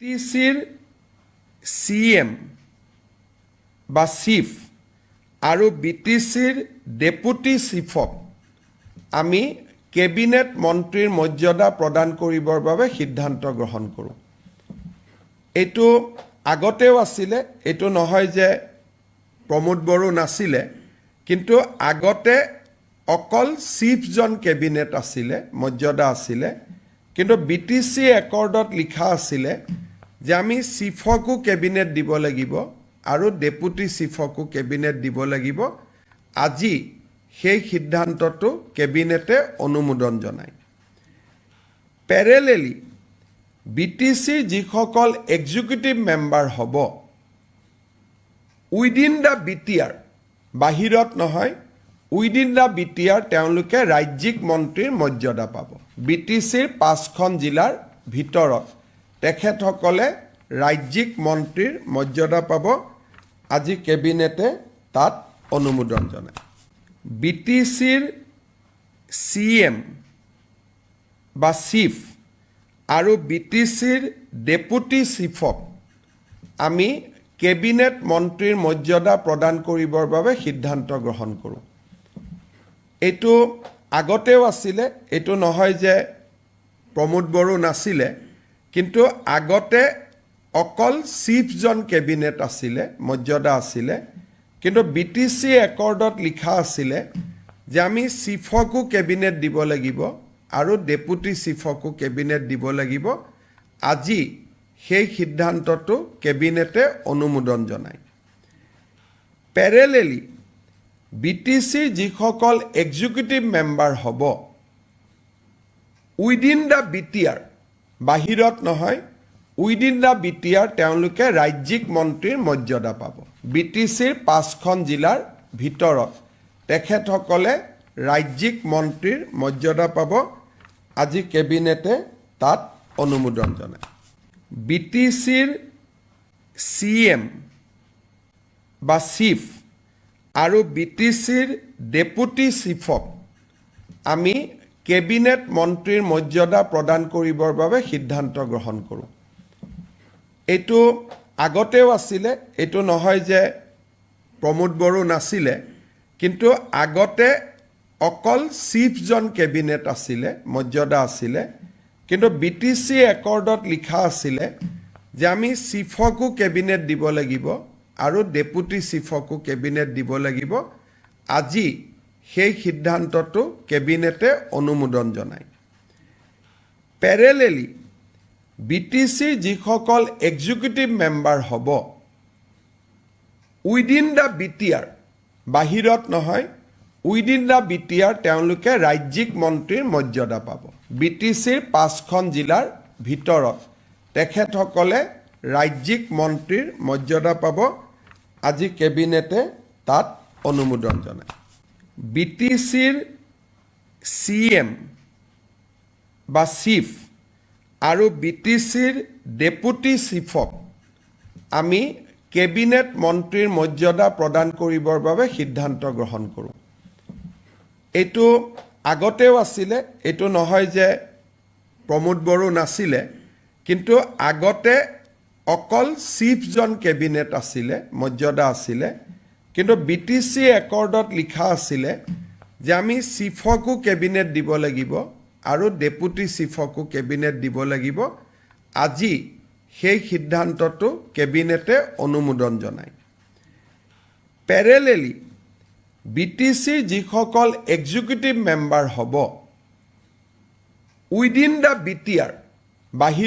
BTCৰ CM বা chief আৰু BTCৰ deputy চিফক আমি কেবিনেট মন্ত্ৰীৰ মৰ্যাদা প্ৰদান কৰিবৰ বাবে সিদ্ধান্ত গ্ৰহণ কৰোঁ। এইটো আগতেও আছিলে, এইটো নহয় যে প্ৰমোদ বড়ো নাছিলে, কিন্তু আগতে অকল চিফজন কেবিনেট আছিলে, মৰ্যাদা আছিলে, কিন্তু BTC একৰ্ডত লিখা আছিলে যে আমি চিফকো কেবিনেট দিব লাগিব আৰু ডেপুটি চিফকো কেবিনেট দিব লাগিব। আজি সেই সিদ্ধান্তটো কেবিনেটে অনুমোদন জনায়। পেৰেলেলি BTC যিসকল এক্সিকিউটিভ মেম্বাৰ হ'ব উইদিন দ্য BTR, বাহিৰত নহয়, উইদিন দ্য BTR তেওঁলোকে ৰাজ্যিক মন্ত্ৰীৰ মৰ্যাদা পাব। BTCৰ 5খন জিলাৰ ভিতৰত তেখেতসকলে ৰাজ্যিক মন্ত্ৰীৰ মৰ্যাদা পাব। আজি কেবিনেটে তাত অনুমোদন জনায়। BTCৰ CM বা চিফ আৰু BTCৰ ডেপুটি চিফক আমি কেবিনেট মন্ত্ৰীৰ মৰ্যাদা প্ৰদান কৰিবৰ বাবে সিদ্ধান্ত গ্ৰহণ কৰোঁ। এইটো আগতেও আছিলে, এইটো নহয় যে প্ৰমোদ বড়ো নাছিলে, কিন্তু আগতে অকল চিফজন কেবিনেট আছিলে, মৰ্যাদা আছিলে, কিন্তু BTC একৰ্ডত লিখা আছিলে যে আমি চিফকো কেবিনেট দিব লাগিব আৰু ডেপুটি চিফকো কেবিনেট দিব লাগিব। আজি সেই সিদ্ধান্তটো কেবিনেটে অনুমোদন জনায়। পেৰেলেলি BTC যিসকল এক্সিকিউটিভ মেম্বাৰ হ'ব উইদিন দ্য BTR, বাহিৰত নহয়, উইদিন দ্য BTR তেওঁলোকে ৰাজ্যিক মন্ত্ৰীৰ মৰ্যাদা পাব। BTCৰ 5খন জিলাৰ ভিতৰত তেখেতসকলে ৰাজ্যিক মন্ত্ৰীৰ মৰ্যাদা পাব। আজি কেবিনেটে তাত অনুমোদন জনায়। BTCৰ CM বা চিফ আৰু BTCৰ ডেপুটি চিফক আমি কেবিনেট মন্ত্ৰীৰ মৰ্যাদা প্ৰদান কৰিবৰ বাবে সিদ্ধান্ত গ্ৰহণ কৰোঁ। এইটো আগতেও আছিলে, এইটো নহয় যে প্ৰমোদ বড়ো নাছিলে, কিন্তু আগতে অকল চিফজন কেবিনেট আছিলে, মৰ্যাদা আছিলে, কিন্তু BTC একৰ্ডত লিখা আছিলে যে আমি চিফকো কেবিনেট দিব লাগিব আৰু ডেপুটি চিফকো কেবিনেট দিব লাগিব। আজি সেই সিদ্ধান্তটো কেবিনেটে অনুমোদন জনায়। পেৰেলেলি BTC যিসকল এক্সিকিউটিভ মেম্বাৰ হ'ব উইদিন দ্য BTR, বাহিৰত নহয়, উইদিন দ্য BTR তেওঁলোকে ৰাজ্যিক মন্ত্ৰীৰ মৰ্যাদা পাব। BTCৰ 5খন জিলাৰ ভিতৰত তেখেতসকলে ৰাজ্যিক মন্ত্ৰীৰ মৰ্যাদা পাব। আজি কেবিনেটে তাত অনুমোদন জনায়। BTCৰ CM বা চিফ আৰু BTCৰ ডেপুটি চিফক আমি কেবিনেট মন্ত্ৰীৰ মৰ্যাদা প্ৰদান কৰিবৰ বাবে সিদ্ধান্ত গ্ৰহণ কৰোঁ। এইটো আগতেও আছিলে, এইটো নহয় যে প্ৰমোদ বড়ো নাছিলে, কিন্তু আগতে অকল চিফজন কেবিনেট আছিলে, মৰ্যাদা আছিলে, কিন্তু BTC একৰ্ডত লিখা আছিলে যে আমি চিফকো কেবিনেট দিব লাগিব আৰু ডেপুটি চিফকো কেবিনেট দিব লাগিব। আজি সেই সিদ্ধান্তটো কেবিনেটে অনুমোদন জনায়। পেৰেলেলি BTC যিসকল এক্সিকিউটিভ মেম্বাৰ হ'ব উইদিন দ্য BTR, বাহিৰত